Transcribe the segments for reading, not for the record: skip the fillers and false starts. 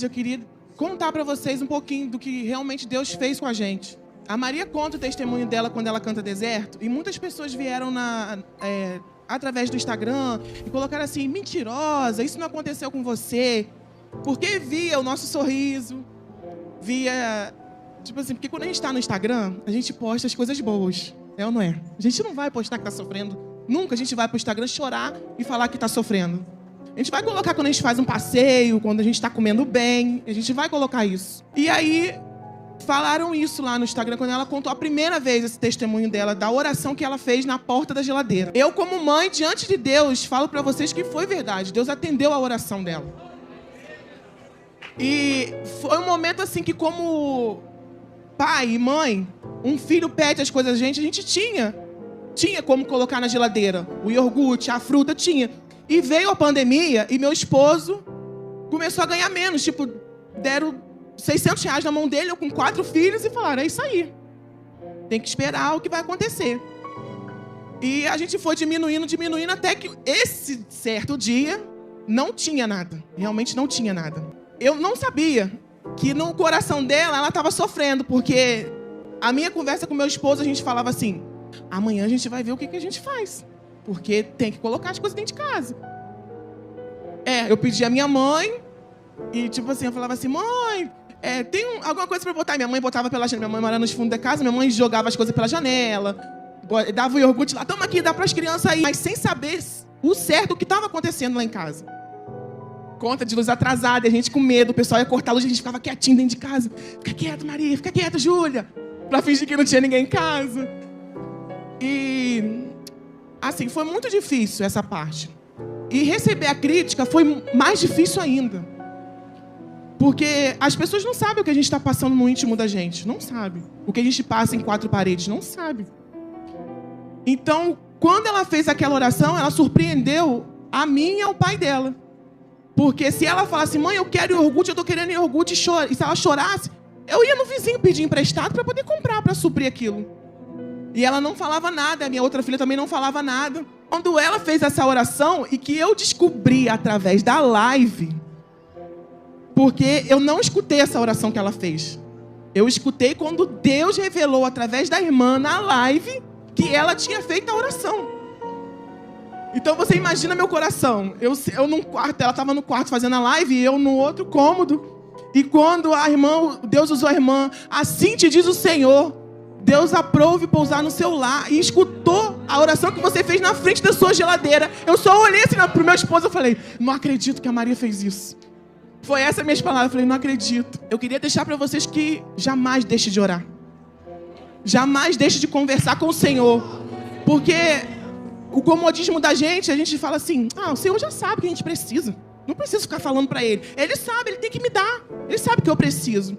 Eu queria contar para vocês um pouquinho do que realmente Deus fez com a gente. A Maria conta o testemunho dela quando ela canta Deserto, e muitas pessoas vieram através do Instagram e colocaram assim: mentirosa, isso não aconteceu com você, porque via o nosso sorriso, via, tipo assim, porque quando a gente está no Instagram, a gente posta as coisas boas, é ou não é? A gente não vai postar que está sofrendo, nunca a gente vai para o Instagram chorar e falar que está sofrendo. A gente vai colocar quando a gente faz um passeio, quando a gente está comendo bem, a gente vai colocar isso. E aí, falaram isso lá no Instagram, quando ela contou a primeira vez esse testemunho dela, da oração que ela fez na porta da geladeira. Eu, como mãe, diante de Deus, falo para vocês que foi verdade. Deus atendeu a oração dela. E foi um momento assim que, como pai e mãe, um filho pede as coisas a gente tinha como colocar na geladeira. O iogurte, a fruta, tinha. E veio a pandemia e meu esposo começou a ganhar menos. Tipo, deram R$600 na mão dele, eu com 4 filhos, e falaram: é isso aí. Tem que esperar o que vai acontecer. E a gente foi diminuindo, até que esse certo dia não tinha nada. Realmente não tinha nada. Eu não sabia que no coração dela, ela estava sofrendo, porque a minha conversa com meu esposo, a gente falava assim: amanhã a gente vai ver o que a gente faz. Porque tem que colocar as coisas dentro de casa. Eu pedi a minha mãe, e tipo assim, eu falava assim: mãe, tem alguma coisa para botar? Minha mãe botava pela janela. Minha mãe morava nos fundos da casa, minha mãe jogava as coisas pela janela, dava o iogurte lá: toma aqui, dá para as crianças aí. Mas sem saber o certo, o que estava acontecendo lá em casa. Conta de luz atrasada, a gente com medo, o pessoal ia cortar a luz, a gente ficava quietinho dentro de casa. Fica quieto, Maria, fica quieto, Júlia, para fingir que não tinha ninguém em casa. E assim, foi muito difícil essa parte. E receber a crítica foi mais difícil ainda. Porque as pessoas não sabem o que a gente está passando no íntimo da gente. Não sabem. O que a gente passa em 4 paredes. Não sabe. Então, quando ela fez aquela oração, ela surpreendeu a mim e ao pai dela. Porque se ela falasse: mãe, eu quero iogurte, eu estou querendo iogurte, e se ela chorasse, eu ia no vizinho pedir emprestado para poder comprar, para suprir aquilo. E ela não falava nada, a minha outra filha também não falava nada. Quando ela fez essa oração, e que eu descobri através da live, porque eu não escutei essa oração que ela fez. Eu escutei quando Deus revelou através da irmã na live que ela tinha feito a oração. Então você imagina meu coração. Eu num quarto, ela estava no quarto fazendo a live e eu no outro cômodo. E quando Deus usou a irmã: assim te diz o Senhor, Deus aprove pousar no seu lar, e escutou a oração que você fez na frente da sua geladeira. Eu só olhei assim pro meu esposo e falei: não acredito que a Maria fez isso. Foi essa minhas palavras. Eu falei: não acredito. Eu queria deixar para vocês que jamais deixe de orar. Jamais deixe de conversar com o Senhor. Porque o comodismo da gente, a gente fala assim: o Senhor já sabe o que a gente precisa. Não preciso ficar falando para Ele. Ele sabe, Ele tem que me dar. Ele sabe que eu preciso.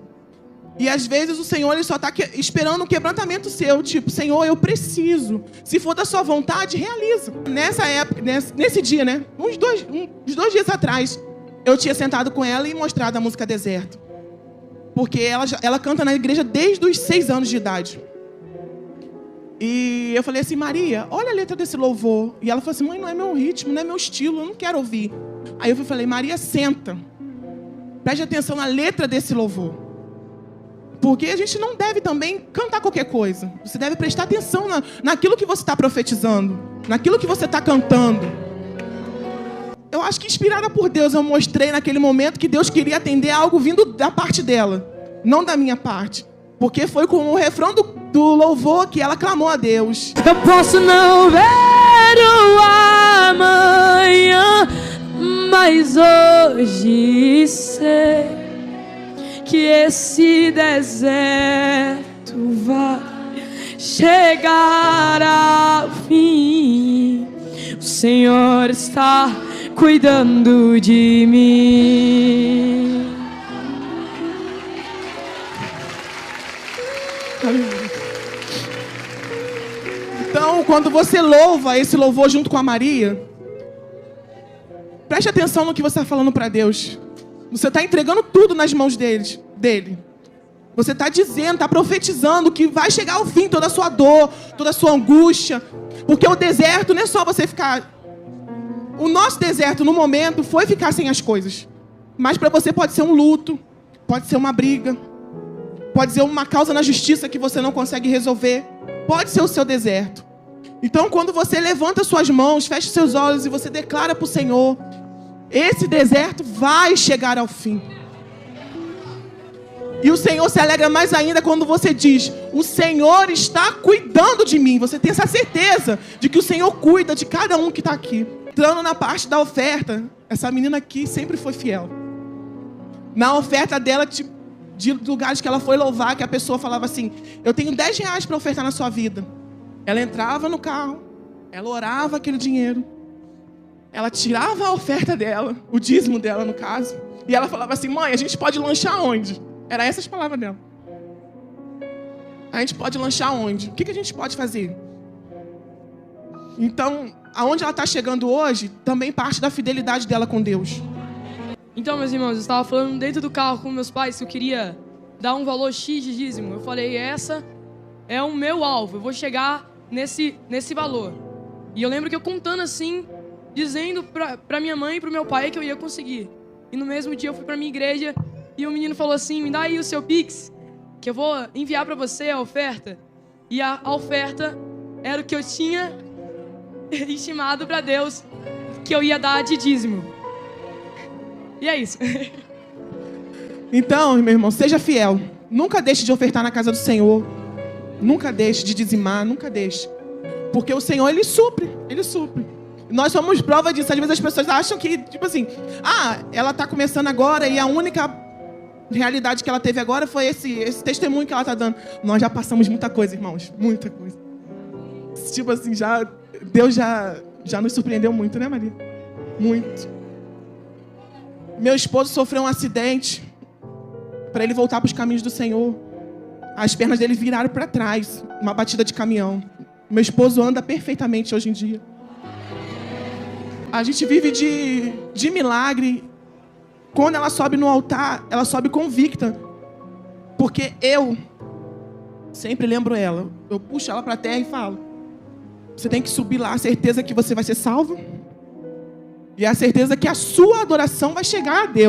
E às vezes o Senhor, Ele só está esperando um quebrantamento seu. Tipo: Senhor, eu preciso. Se for da sua vontade, realiza. Nessa época, nesse dia, né? Uns 2 dias atrás, eu tinha sentado com ela e mostrado a música Deserto. Porque ela canta na igreja desde os 6 anos de idade. E eu falei assim: Maria, olha a letra desse louvor. E ela falou assim: mãe, não é meu ritmo, não é meu estilo, eu não quero ouvir. Aí eu falei: Maria, senta. Preste atenção na letra desse louvor. Porque a gente não deve também cantar qualquer coisa. Você deve prestar atenção naquilo que você está profetizando, naquilo que você está cantando. Eu acho que, inspirada por Deus, eu mostrei naquele momento que Deus queria atender algo vindo da parte dela, não da minha parte. Porque foi com o refrão do louvor que ela clamou a Deus. Eu posso não ver o amanhã, mas hoje sei que esse deserto vai chegar ao fim. O Senhor está cuidando de mim. Então, quando você louva esse louvor junto com a Maria, preste atenção no que você está falando para Deus. Você está entregando tudo nas mãos dele. Você está dizendo, está profetizando que vai chegar ao fim toda a sua dor, toda a sua angústia. Porque o deserto não é só você ficar... O nosso deserto, no momento, foi ficar sem as coisas. Mas para você pode ser um luto, pode ser uma briga, pode ser uma causa na justiça que você não consegue resolver, pode ser o seu deserto. Então, quando você levanta suas mãos, fecha seus olhos e você declara para o Senhor, esse deserto vai chegar ao fim. E o Senhor se alegra mais ainda quando você diz, o Senhor está cuidando de mim. Você tem essa certeza de que o Senhor cuida de cada um que está aqui. Entrando na parte da oferta, essa menina aqui sempre foi fiel. Na oferta dela, de lugares que ela foi louvar, que a pessoa falava assim, eu tenho 10 reais para ofertar na sua vida. Ela entrava no carro, ela orava aquele dinheiro, ela tirava a oferta dela, o dízimo dela no caso, e ela falava assim, mãe, a gente pode lanchar onde? Era essas palavras dela. A gente pode lanchar onde? O que a gente pode fazer? Então, aonde ela está chegando hoje, também parte da fidelidade dela com Deus. Então, meus irmãos, eu estava falando dentro do carro com meus pais que eu queria dar um valor X de dízimo. Eu falei, essa é o meu alvo, eu vou chegar nesse valor. E eu lembro que eu contando assim, dizendo pra minha mãe e pro meu pai que eu ia conseguir. E no mesmo dia eu fui pra minha igreja e o menino falou assim, me dá aí o seu Pix, que eu vou enviar pra você a oferta. E a oferta era o que eu tinha estimado pra Deus que eu ia dar de dízimo. E é isso. Então, meu irmão, seja fiel. Nunca deixe de ofertar na casa do Senhor. Nunca deixe de dizimar, nunca deixe. Porque o Senhor, Ele supre. Ele supre. Nós somos prova disso. Às vezes as pessoas acham que, tipo assim, ela está começando agora e a única realidade que ela teve agora foi esse testemunho que ela está dando. Nós já passamos muita coisa, irmãos. Muita coisa. Tipo assim, Deus já nos surpreendeu muito, né, Maria? Muito. Meu esposo sofreu um acidente para ele voltar para os caminhos do Senhor. As pernas dele viraram para trás, uma batida de caminhão. Meu esposo anda perfeitamente hoje em dia. A gente vive de milagre. Quando ela sobe no altar, ela sobe convicta. Porque eu sempre lembro ela. Eu puxo ela para a terra e falo, você tem que subir lá, a certeza que você vai ser salvo. E a certeza que a sua adoração vai chegar a Deus.